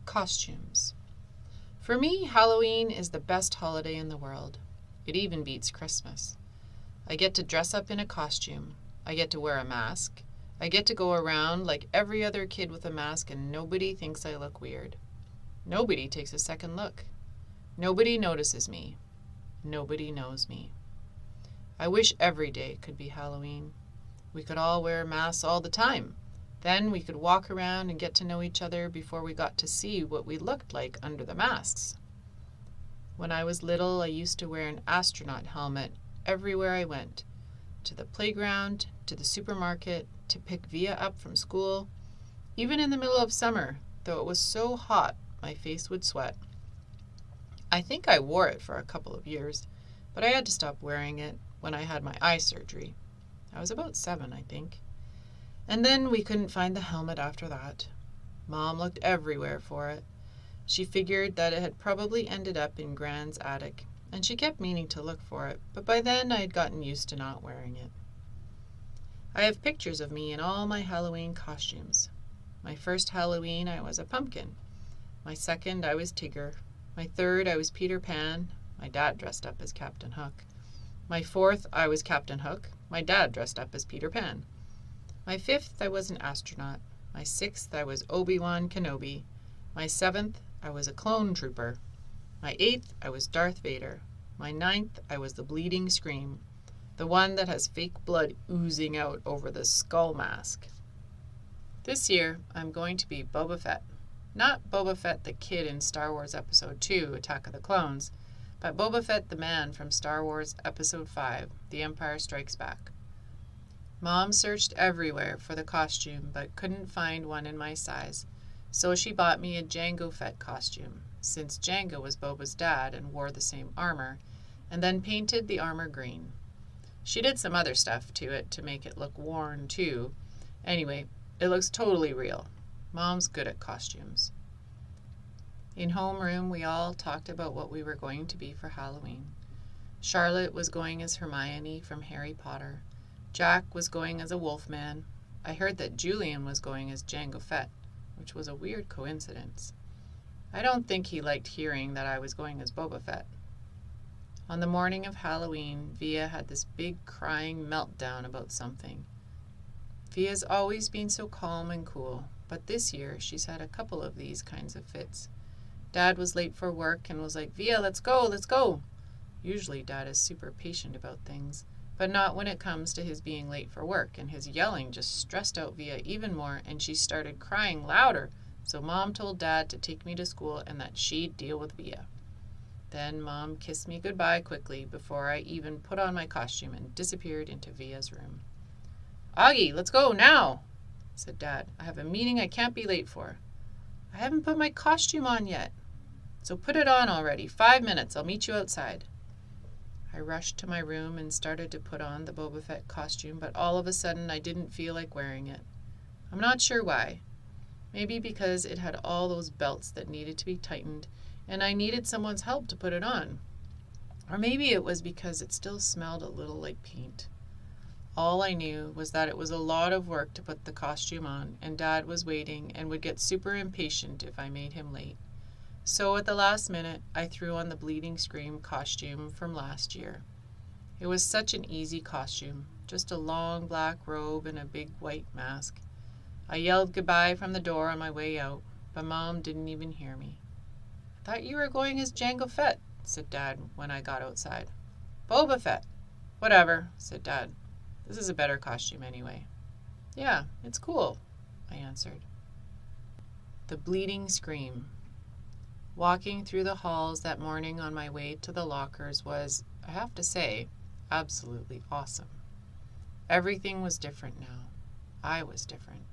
Costumes. For me, Halloween is the best holiday in the world. It even beats Christmas. I get to dress up in a costume. I get to wear a mask. I get to go around like every other kid with a mask and nobody thinks I look weird. Nobody takes a second look. Nobody notices me. Nobody knows me. I wish every day could be Halloween. We could all wear masks all the time. Then we could walk around and get to know each other before we got to see what we looked like under the masks. When I was little, I used to wear an astronaut helmet everywhere I went. To the playground, to the supermarket, to pick Via up from school. Even in the middle of summer, though it was so hot, my face would sweat. I think I wore it for a couple of years, but I had to stop wearing it when I had my eye surgery. I was about 7, I think. And then we couldn't find the helmet after that. Mom looked everywhere for it. She figured that it had probably ended up in Gran's attic, and she kept meaning to look for it, but by then I had gotten used to not wearing it. I have pictures of me in all my Halloween costumes. My first Halloween, I was a pumpkin. My second, I was Tigger. My third, I was Peter Pan. My dad dressed up as Captain Hook. My fourth, I was Captain Hook. My dad dressed up as Peter Pan. My fifth, I was an astronaut. My sixth, I was Obi-Wan Kenobi. My seventh, I was a clone trooper. My eighth, I was Darth Vader. My ninth, I was the Bleeding Scream, the one that has fake blood oozing out over the skull mask. This year, I'm going to be Boba Fett. Not Boba Fett the kid in Star Wars Episode 2, Attack of the Clones, but Boba Fett the man from Star Wars Episode 5, The Empire Strikes Back. Mom searched everywhere for the costume but couldn't find one in my size, so she bought me a Jango Fett costume, since Jango was Boba's dad and wore the same armor, and then painted the armor green. She did some other stuff to it to make it look worn too. Anyway, it looks totally real. Mom's good at costumes. In homeroom, we all talked about what we were going to be for Halloween. Charlotte was going as Hermione from Harry Potter. Jack was going as a Wolfman. I heard that Julian was going as Jango Fett, which was a weird coincidence. I don't think he liked hearing that I was going as Boba Fett. On the morning of Halloween, Via had this big crying meltdown about something. Via's always been so calm and cool, but this year she's had a couple of these kinds of fits. Dad was late for work and was like, "Via, let's go, let's go." Usually Dad is super patient about things, but not when it comes to his being late for work, and his yelling just stressed out Via even more, and she started crying louder, so Mom told Dad to take me to school and that she'd deal with Via. Then Mom kissed me goodbye quickly before I even put on my costume and disappeared into Via's room. "Augie, let's go now," said Dad. "I have a meeting I can't be late for." "I haven't put my costume on yet." "So put it on already. 5 minutes. I'll meet you outside." I rushed to my room and started to put on the Boba Fett costume, but all of a sudden I didn't feel like wearing it. I'm not sure why. Maybe because it had all those belts that needed to be tightened, and I needed someone's help to put it on. Or maybe it was because it still smelled a little like paint. All I knew was that it was a lot of work to put the costume on, and Dad was waiting and would get super impatient if I made him late. So at the last minute, I threw on the Bleeding Scream costume from last year. It was such an easy costume, just a long black robe and a big white mask. I yelled goodbye from the door on my way out, but Mom didn't even hear me. "I thought you were going as Jango Fett," said Dad when I got outside. "Boba Fett." "Whatever," said Dad. "This is a better costume anyway." "Yeah, it's cool," I answered. The Bleeding Scream. Walking through the halls that morning on my way to the lockers was, I have to say, absolutely awesome. Everything was different now. I was different.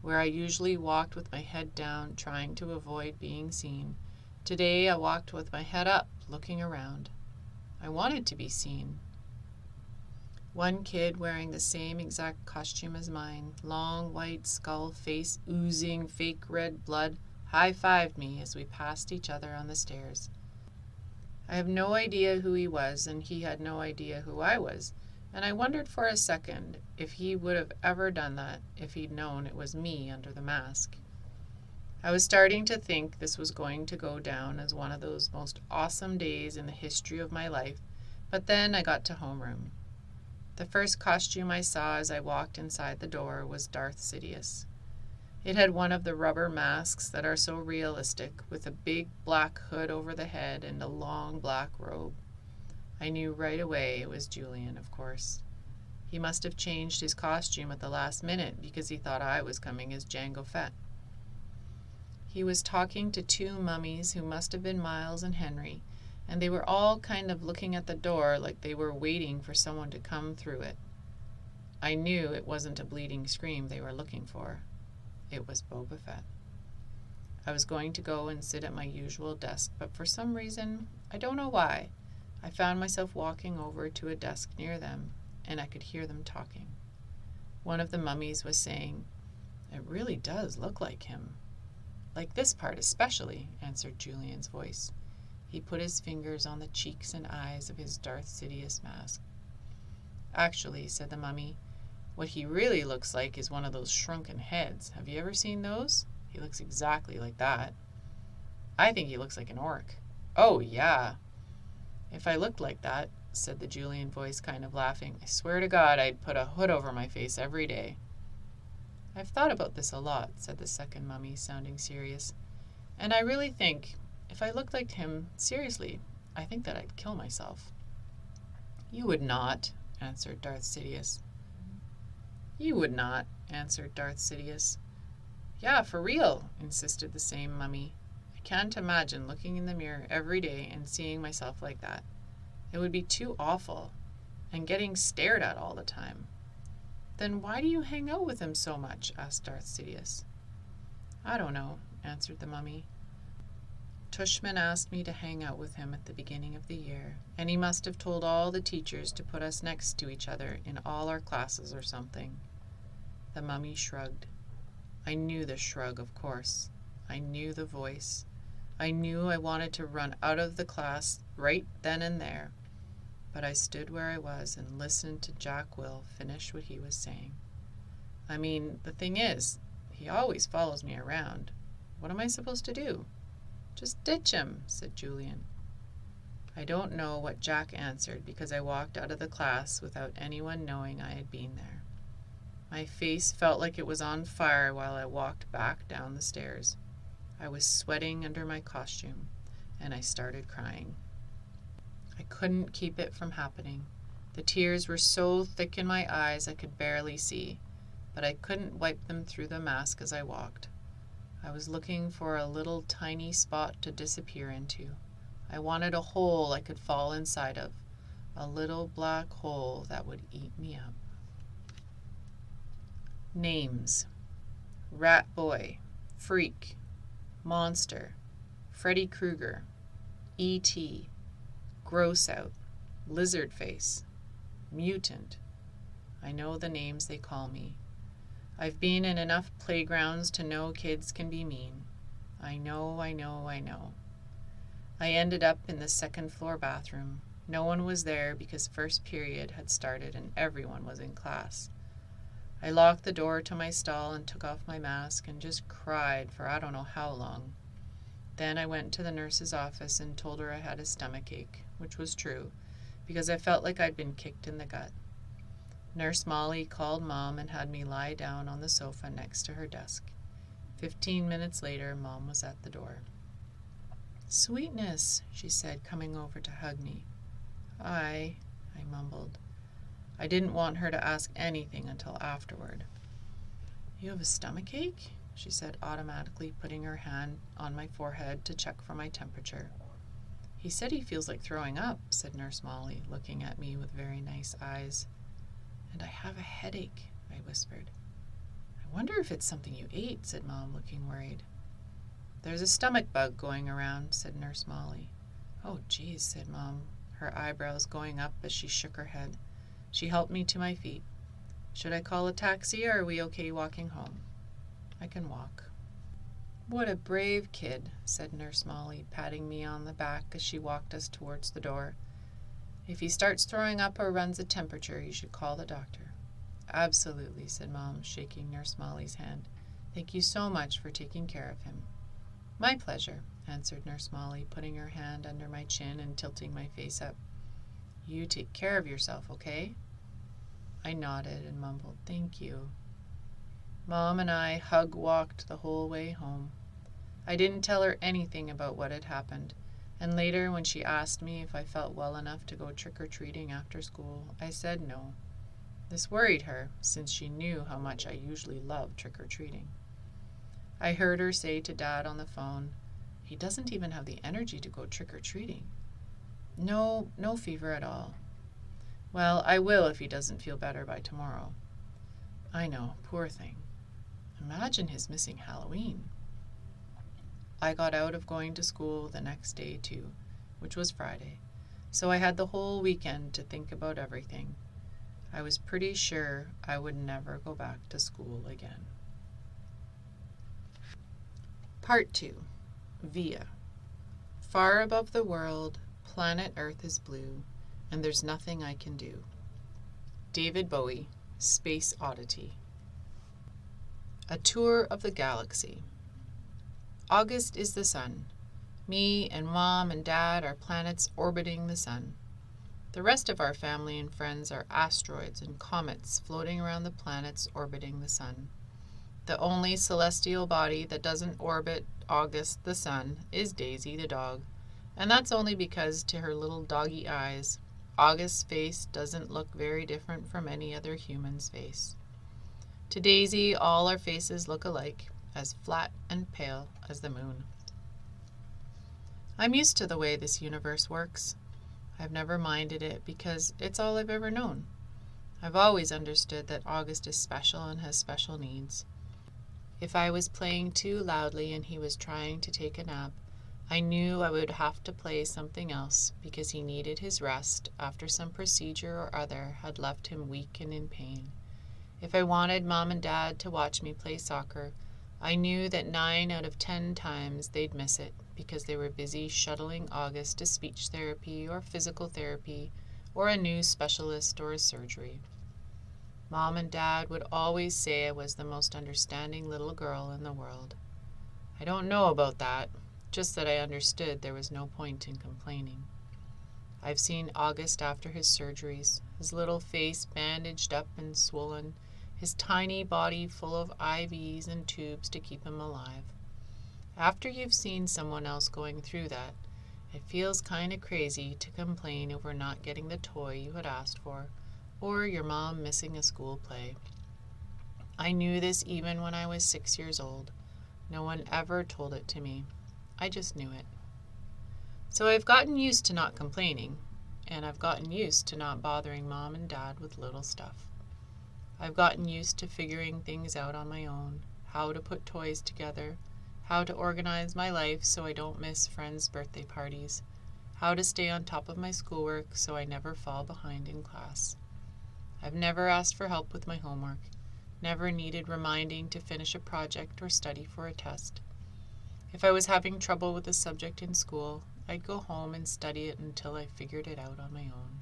Where I usually walked with my head down, trying to avoid being seen, today I walked with my head up, looking around. I wanted to be seen. One kid wearing the same exact costume as mine, long white skull, face oozing fake red blood, high-fived me as we passed each other on the stairs. I have no idea who he was, and he had no idea who I was, and I wondered for a second if he would have ever done that if he'd known it was me under the mask. I was starting to think this was going to go down as one of those most awesome days in the history of my life, but then I got to homeroom. The first costume I saw as I walked inside the door was Darth Sidious. It had one of the rubber masks that are so realistic, with a big black hood over the head and a long black robe. I knew right away it was Julian, of course. He must have changed his costume at the last minute because he thought I was coming as Jango Fett. He was talking to two mummies who must have been Miles and Henry, and they were all kind of looking at the door like they were waiting for someone to come through it. I knew it wasn't a bleeding scream they were looking for. It was Boba Fett. I was going to go and sit at my usual desk, but for some reason, I don't know why, I found myself walking over to a desk near them, and I could hear them talking. One of the mummies was saying, "It really does look like him." "Like this part especially," answered Julian's voice. He put his fingers on the cheeks and eyes of his Darth Sidious mask. "Actually," said the mummy, "what he really looks like is one of those shrunken heads. Have you ever seen those? He looks exactly like that." "I think he looks like an orc." "Oh, yeah." "If I looked like that," said the Julian voice, kind of laughing, "I swear to God I'd put a hood over my face every day." "I've thought about this a lot," said the second mummy, sounding serious. "And I really think, if I looked like him, seriously, I think that I'd kill myself." "You would not," answered Darth Sidious. "You would not," answered Darth Sidious. "Yeah, for real," insisted the same mummy. "I can't imagine looking in the mirror every day and seeing myself like that. It would be too awful, and getting stared at all the time." "Then why do you hang out with him so much?" asked Darth Sidious. "I don't know," answered the mummy. "Tushman asked me to hang out with him at the beginning of the year, and he must have told all the teachers to put us next to each other in all our classes or something." The mummy shrugged. I knew the shrug, of course. I knew the voice. I knew I wanted to run out of the class right then and there. But I stood where I was and listened to Jack Will finish what he was saying. "I mean, the thing is, he always follows me around. What am I supposed to do?" "Just ditch him," said Julian. I don't know what Jack answered because I walked out of the class without anyone knowing I had been there. My face felt like it was on fire while I walked back down the stairs. I was sweating under my costume, and I started crying. I couldn't keep it from happening. The tears were so thick in my eyes I could barely see, but I couldn't wipe them through the mask as I walked. I was looking for a little tiny spot to disappear into. I wanted a hole I could fall inside of, a little black hole that would eat me up. Names: Rat Boy, Freak, Monster, Freddy Krueger, E.T., Gross Out, Lizard Face, Mutant. I know the names they call me. I've been in enough playgrounds to know kids can be mean. I know. I ended up in the second floor bathroom. No one was there because first period had started and everyone was in class. I locked the door to my stall and took off my mask and just cried for I don't know how long. Then I went to the nurse's office and told her I had a stomachache, which was true, because I felt like I'd been kicked in the gut. Nurse Molly called Mom and had me lie down on the sofa next to her desk. 15 minutes later, Mom was at the door. "Sweetness," she said, coming over to hug me. "Hi," I mumbled. I didn't want her to ask anything until afterward. "You have a stomachache?" she said, automatically putting her hand on my forehead to check for my temperature. "He said he feels like throwing up," said Nurse Molly, looking at me with very nice eyes. "And I have a headache," I whispered. "I wonder if it's something you ate," said Mom, looking worried. "There's a stomach bug going around," said Nurse Molly. "Oh, geez," said Mom, her eyebrows going up as she shook her head. She helped me to my feet. "Should I call a taxi, or are we okay walking home?" "I can walk." "What a brave kid," said Nurse Molly, patting me on the back as she walked us towards the door. "If he starts throwing up or runs a temperature, you should call the doctor." "Absolutely," said Mom, shaking Nurse Molly's hand. "Thank you so much for taking care of him." My pleasure, answered Nurse Molly, putting her hand under my chin and tilting my face up. You take care of yourself, okay? I nodded and mumbled, thank you. Mom and I hug-walked the whole way home. I didn't tell her anything about what had happened, and later when she asked me if I felt well enough to go trick-or-treating after school, I said no. This worried her, since she knew how much I usually loved trick-or-treating. I heard her say to Dad on the phone, he doesn't even have the energy to go trick-or-treating. No fever at all. Well, I will if he doesn't feel better by tomorrow. I know, poor thing. Imagine his missing Halloween. I got out of going to school the next day too, which was Friday, so I had the whole weekend to think about everything. I was pretty sure I would never go back to school again. Part 2. Via. Far above the world, planet Earth is blue, and there's nothing I can do. David Bowie, Space Oddity. A tour of the galaxy. August is the sun. Me and Mom and Dad are planets orbiting the sun. The rest of our family and friends are asteroids and comets floating around the planets orbiting the sun. The only celestial body that doesn't orbit August the sun is Daisy the dog, and that's only because to her little doggy eyes, August's face doesn't look very different from any other human's face. To Daisy, all our faces look alike, as flat and pale as the moon. I'm used to the way this universe works. I've never minded it because it's all I've ever known. I've always understood that August is special and has special needs. If I was playing too loudly and he was trying to take a nap, I knew I would have to play something else because he needed his rest after some procedure or other had left him weak and in pain. If I wanted Mom and Dad to watch me play soccer, I knew that 9 out of 10 times they'd miss it because they were busy shuttling August to speech therapy or physical therapy or a new specialist or a surgery. Mom and Dad would always say I was the most understanding little girl in the world. I don't know about that, just that I understood there was no point in complaining. I've seen August after his surgeries, his little face bandaged up and swollen, his tiny body full of IVs and tubes to keep him alive. After you've seen someone else going through that, it feels kind of crazy to complain over not getting the toy you had asked for, or your mom missing a school play. I knew this even when I was 6 years old. No one ever told it to me. I just knew it. So I've gotten used to not complaining, and I've gotten used to not bothering Mom and Dad with little stuff. I've gotten used to figuring things out on my own, how to put toys together, how to organize my life so I don't miss friends' birthday parties, how to stay on top of my schoolwork so I never fall behind in class. I've never asked for help with my homework, never needed reminding to finish a project or study for a test. If I was having trouble with a subject in school, I'd go home and study it until I figured it out on my own.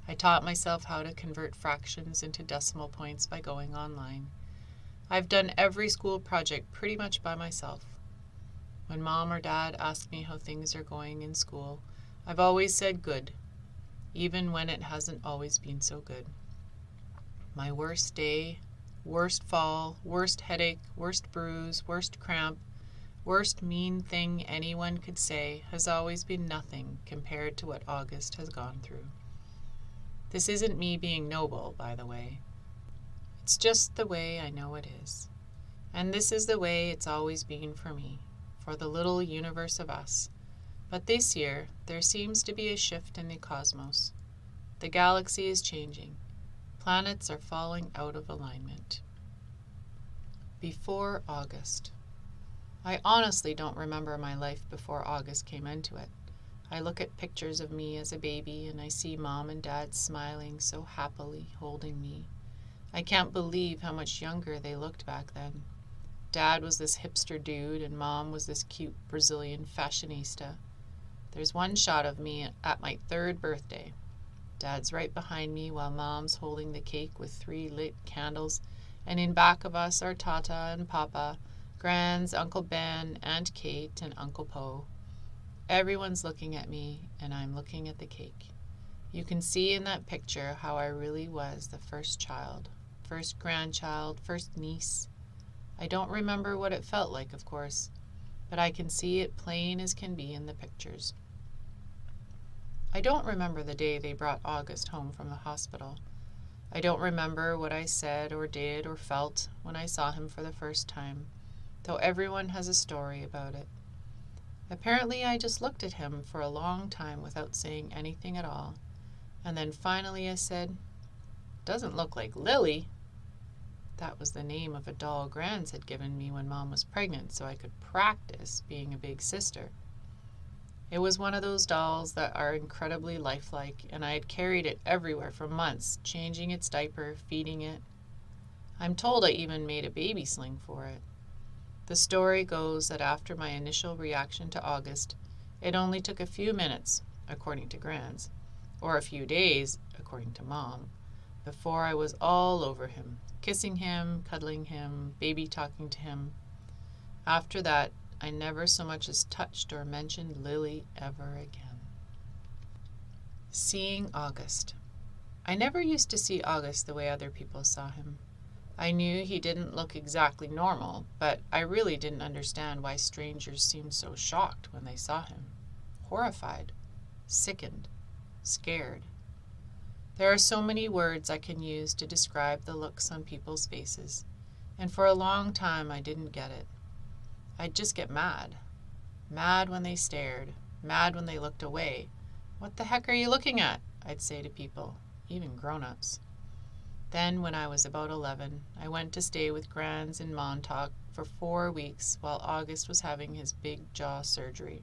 I taught myself how to convert fractions into decimal points by going online. I've done every school project pretty much by myself. When Mom or Dad ask me how things are going in school, I've always said good, even when it hasn't always been so good. My worst day, worst fall, worst headache, worst bruise, worst cramp, worst mean thing anyone could say has always been nothing compared to what August has gone through. This isn't me being noble, by the way. It's just the way I know it is. And this is the way it's always been for me, for the little universe of us. But this year, there seems to be a shift in the cosmos. The galaxy is changing. Planets are falling out of alignment. Before August. I honestly don't remember my life before August came into it. I look at pictures of me as a baby and I see Mom and Dad smiling so happily, holding me. I can't believe how much younger they looked back then. Dad was this hipster dude and Mom was this cute Brazilian fashionista. There's one shot of me at my 3rd birthday. Dad's right behind me while Mom's holding the cake with 3 lit candles, and in back of us are Tata and Papa, Grans, Uncle Ben, Aunt Kate, and Uncle Poe. Everyone's looking at me, and I'm looking at the cake. You can see in that picture how I really was the first child, first grandchild, first niece. I don't remember what it felt like, of course, but I can see it plain as can be in the pictures. I don't remember the day they brought August home from the hospital. I don't remember what I said or did or felt when I saw him for the first time, though everyone has a story about it. Apparently, I just looked at him for a long time without saying anything at all, and then finally I said, "Doesn't look like Lily." That was the name of a doll Grans had given me when Mom was pregnant so I could practice being a big sister. It was one of those dolls that are incredibly lifelike, and I had carried it everywhere for months, changing its diaper, feeding it. I'm told I even made a baby sling for it. The story goes that after my initial reaction to August, it only took a few minutes, according to Grans, or a few days, according to Mom, before I was all over him, kissing him, cuddling him, baby talking to him. After that, I never so much as touched or mentioned Lily ever again. Seeing August. I never used to see August the way other people saw him. I knew he didn't look exactly normal, but I really didn't understand why strangers seemed so shocked when they saw him. Horrified, sickened, scared. There are so many words I can use to describe the looks on people's faces, and for a long time I didn't get it. I'd just get mad. Mad when they stared, mad when they looked away. "What the heck are you looking at?" I'd say to people, even grown-ups. Then, when I was about 11, I went to stay with Grans in Montauk for 4 weeks while August was having his big jaw surgery.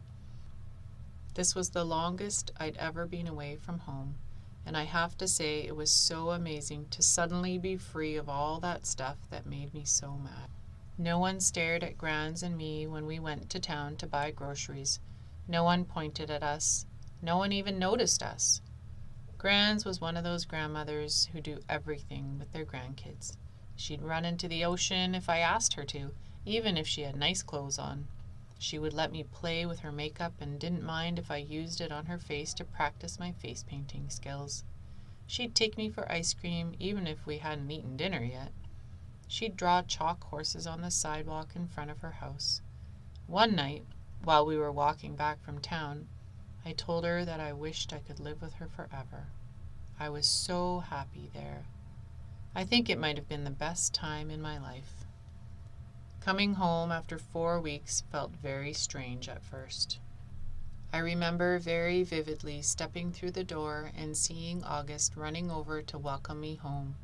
This was the longest I'd ever been away from home, and I have to say it was so amazing to suddenly be free of all that stuff that made me so mad. No one stared at Grans and me when we went to town to buy groceries. No one pointed at us. No one even noticed us. Grans was one of those grandmothers who do everything with their grandkids. She'd run into the ocean if I asked her to, even if she had nice clothes on. She would let me play with her makeup and didn't mind if I used it on her face to practice my face painting skills. She'd take me for ice cream even if we hadn't eaten dinner yet. She'd draw chalk horses on the sidewalk in front of her house. One night, while we were walking back from town, I told her that I wished I could live with her forever. I was so happy there. I think it might have been the best time in my life. Coming home after 4 weeks felt very strange at first. I remember very vividly stepping through the door and seeing August running over to welcome me home,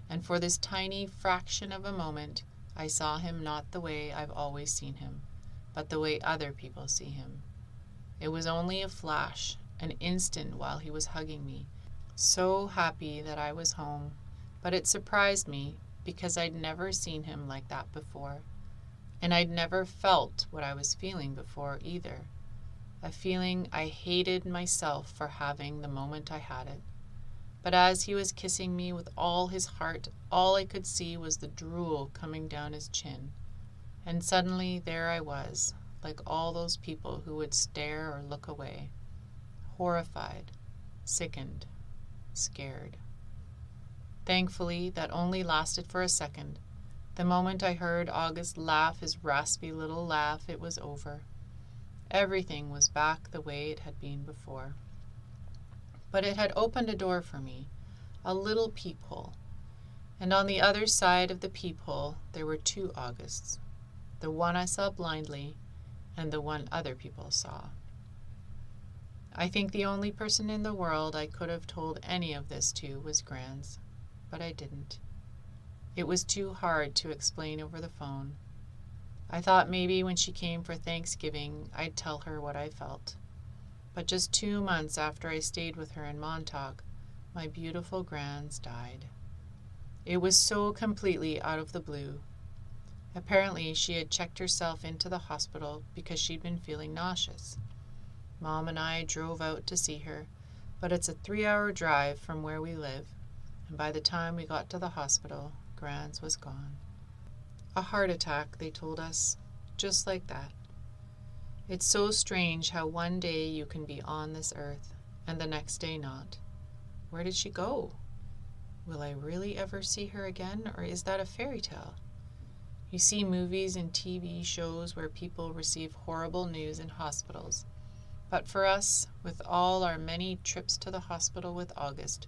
and for this tiny fraction of a moment, I saw him not the way I've always seen him, but the way other people see him. It was only a flash, an instant while he was hugging me, so happy that I was home, but it surprised me because I'd never seen him like that before, and I'd never felt what I was feeling before either, a feeling I hated myself for having the moment I had it. But as he was kissing me with all his heart, all I could see was the drool coming down his chin, and suddenly there I was, like all those people who would stare or look away, horrified, sickened, scared. Thankfully, that only lasted for a second. The moment I heard August laugh his raspy little laugh, it was over. Everything was back the way it had been before. But it had opened a door for me, a little peephole, and on the other side of the peephole there were 2 Augusts, the one I saw blindly and the one other people saw. I think the only person in the world I could have told any of this to was Grans, but I didn't. It was too hard to explain over the phone. I thought maybe when she came for Thanksgiving I'd tell her what I felt. But just 2 months after I stayed with her in Montauk, my beautiful Grans died. It was so completely out of the blue. Apparently she had checked herself into the hospital because she'd been feeling nauseous. Mom and I drove out to see her, but it's a 3-hour drive from where we live, and by the time we got to the hospital, Grans was gone. A heart attack, they told us. just like that. It's so strange how one day you can be on this earth and the next day not. Where did she go? Will I really ever see her again, or is that a fairy tale? You see movies and TV shows where people receive horrible news in hospitals. But for us, with all our many trips to the hospital with August,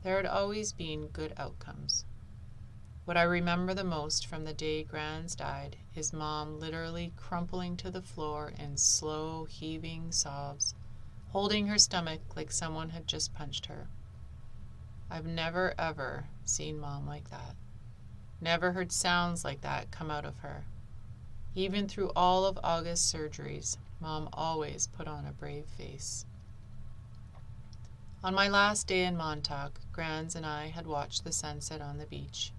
there had always been good outcomes. What I remember the most from the day Grans died is Mom literally crumpling to the floor in slow, heaving sobs, holding her stomach like someone had just punched her. I've never, ever seen Mom like that. Never heard sounds like that come out of her. Even through all of August's surgeries, Mom always put on a brave face. On my last day in Montauk, Grans and I had watched the sunset on the beach.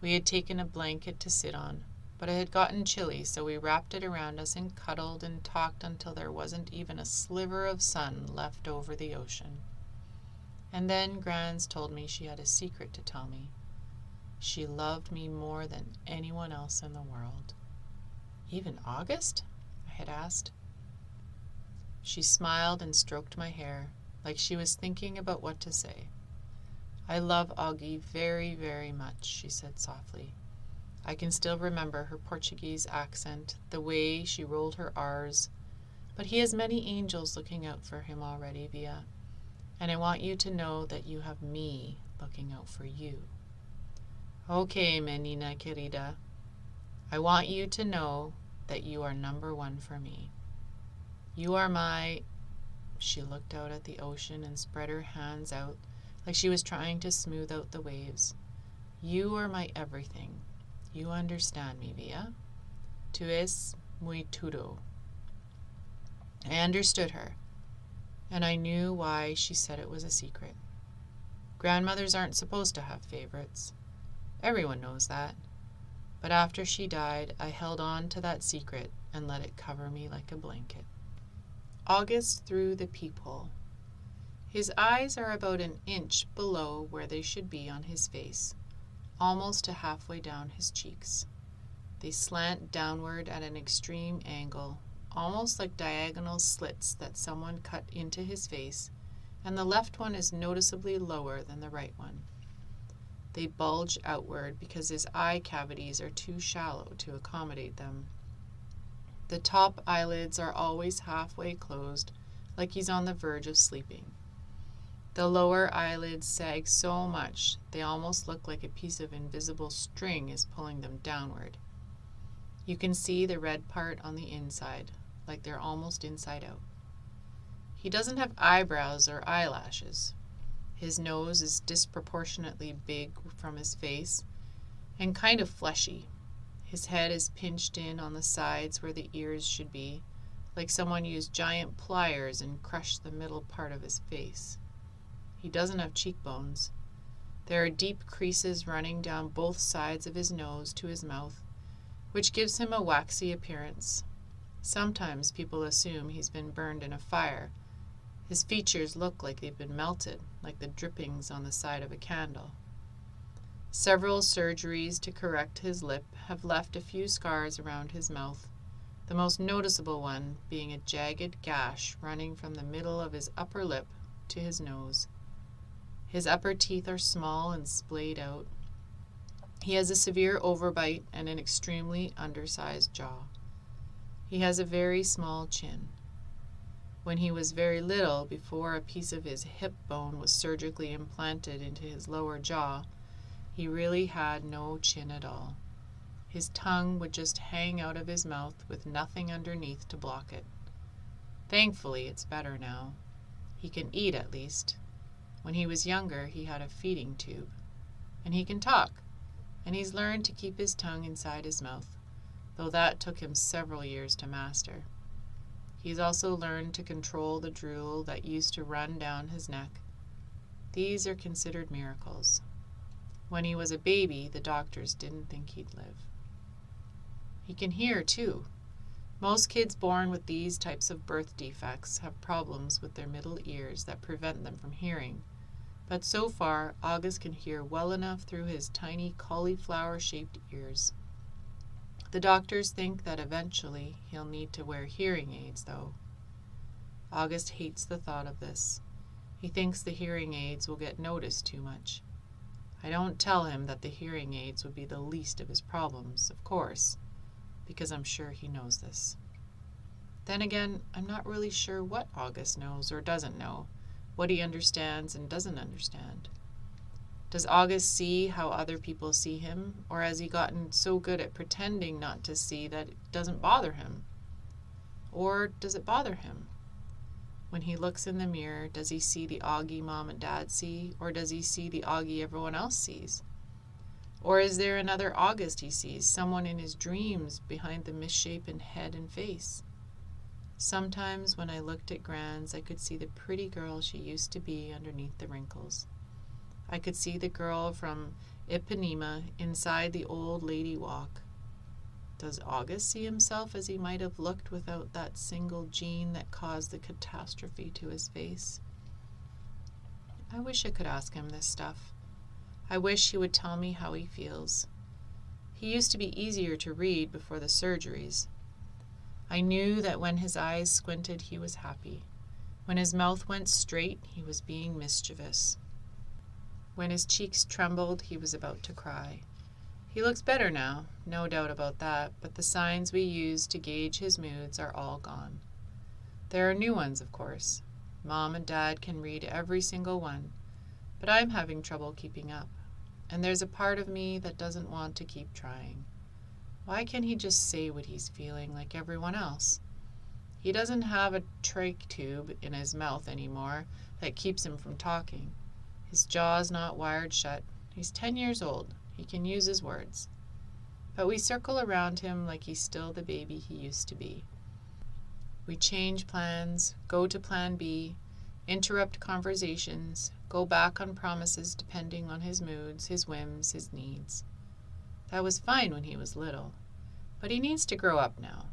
We had taken a blanket to sit on, but it had gotten chilly, so we wrapped it around us and cuddled and talked until there wasn't even a sliver of sun left over the ocean. And then Grans told me she had a secret to tell me. She loved me more than anyone else in the world. Even August? I had asked. She smiled and stroked my hair, like she was thinking about what to say. I love Augie very, very much, she said softly. I can still remember her Portuguese accent, the way she rolled her R's. But he has many angels looking out for him already, Via. And I want you to know that you have me looking out for you. Okay, menina querida. I want you to know that you are number one for me. You are my... She looked out at the ocean and spread her hands out like she was trying to smooth out the waves. You are my everything. You understand me, Via. Tu es muy todo. I understood her, and I knew why she said it was a secret. Grandmothers aren't supposed to have favorites. Everyone knows that. But after she died, I held on to that secret and let it cover me like a blanket. August through the peephole. His eyes are about an inch below where they should be on his face, almost to halfway down his cheeks. They slant downward at an extreme angle, almost like diagonal slits that someone cut into his face, and the left one is noticeably lower than the right one. They bulge outward because his eye cavities are too shallow to accommodate them. The top eyelids are always halfway closed, like he's on the verge of sleeping. The lower eyelids sag so much they almost look like a piece of invisible string is pulling them downward. You can see the red part on the inside, like they're almost inside out. He doesn't have eyebrows or eyelashes. His nose is disproportionately big from his face and kind of fleshy. His head is pinched in on the sides where the ears should be, like someone used giant pliers and crushed the middle part of his face. He doesn't have cheekbones. There are deep creases running down both sides of his nose to his mouth, which gives him a waxy appearance. Sometimes people assume he's been burned in a fire. His features look like they've been melted, like the drippings on the side of a candle. Several surgeries to correct his lip have left a few scars around his mouth, the most noticeable one being a jagged gash running from the middle of his upper lip to his nose. His upper teeth are small and splayed out. He has a severe overbite and an extremely undersized jaw. He has a very small chin. When he was very little, before a piece of his hip bone was surgically implanted into his lower jaw, he really had no chin at all. His tongue would just hang out of his mouth with nothing underneath to block it. Thankfully, it's better now. He can eat at least. When he was younger, he had a feeding tube. And he can talk, and he's learned to keep his tongue inside his mouth, though that took him several years to master. He's also learned to control the drool that used to run down his neck. These are considered miracles. When he was a baby, the doctors didn't think he'd live. He can hear, too. Most kids born with these types of birth defects have problems with their middle ears that prevent them from hearing. But so far, August can hear well enough through his tiny cauliflower-shaped ears. The doctors think that eventually he'll need to wear hearing aids, though. August hates the thought of this. He thinks the hearing aids will get noticed too much. I don't tell him that the hearing aids would be the least of his problems, of course, because I'm sure he knows this. Then again, I'm not really sure what August knows or doesn't know, what he understands and doesn't understand. Does August see how other people see him, or has he gotten so good at pretending not to see that it doesn't bother him? Or does it bother him? When he looks in the mirror, does he see the Augie Mom and Dad see, or does he see the Augie everyone else sees? Or is there another August he sees, someone in his dreams behind the misshapen head and face? Sometimes when I looked at Granz, I could see the pretty girl she used to be underneath the wrinkles. I could see the girl from Ipanema inside the old lady walk. Does August see himself as he might have looked without that single gene that caused the catastrophe to his face? I wish I could ask him this stuff. I wish he would tell me how he feels. He used to be easier to read before the surgeries. I knew that when his eyes squinted, he was happy. When his mouth went straight, he was being mischievous. When his cheeks trembled, he was about to cry. He looks better now, no doubt about that, but the signs we use to gauge his moods are all gone. There are new ones, of course. Mom and Dad can read every single one, but I'm having trouble keeping up. And there's a part of me that doesn't want to keep trying. Why can't he just say what he's feeling like everyone else? He doesn't have a trach tube in his mouth anymore that keeps him from talking. His jaw's not wired shut. He's 10 years old. He can use his words. But we circle around him like he's still the baby he used to be. We change plans, go to plan B, interrupt conversations, go back on promises depending on his moods, his whims, his needs. That was fine when he was little, but he needs to grow up now.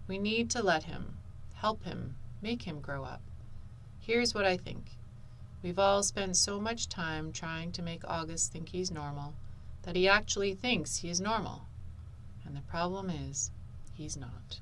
We need to let him, help him, make him grow up. Here's what I think. We've all spent so much time trying to make August think he's normal that he actually thinks he is normal. And the problem is, he's not.